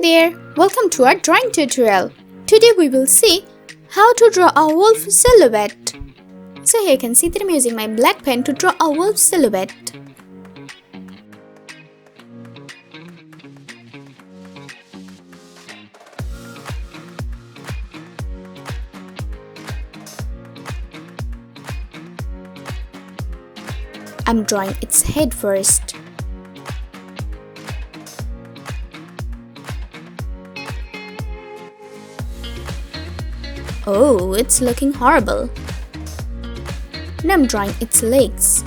there, welcome to our drawing tutorial. Today we will see how to draw a wolf silhouette. So here you can see that I'm using my black pen to draw a wolf silhouette. I'm drawing its head first. Oh, it's looking horrible. Now I'm drawing its legs.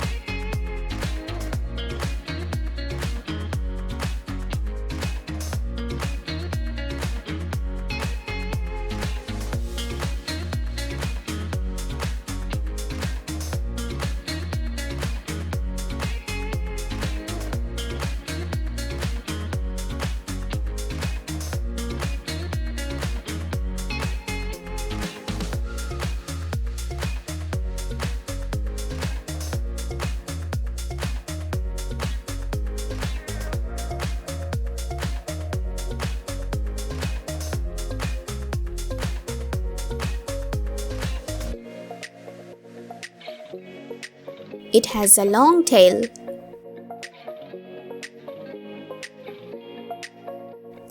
It has a long tail.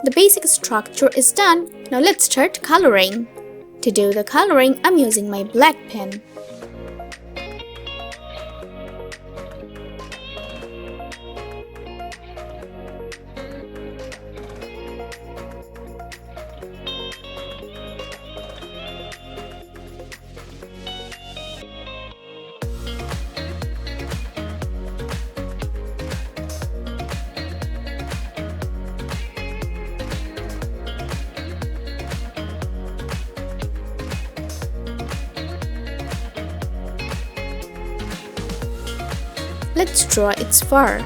The basic structure is done. Now let's start coloring. To do the coloring, I'm using my black pen. Let's draw its fur.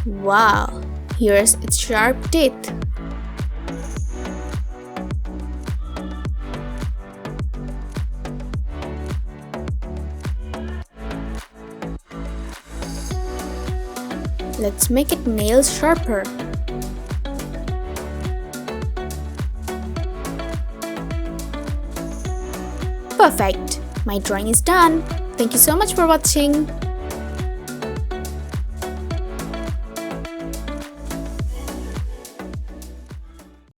Wow, here's its sharp teeth. Let's make its nails sharper. Perfect! My drawing is done. Thank you so much for watching.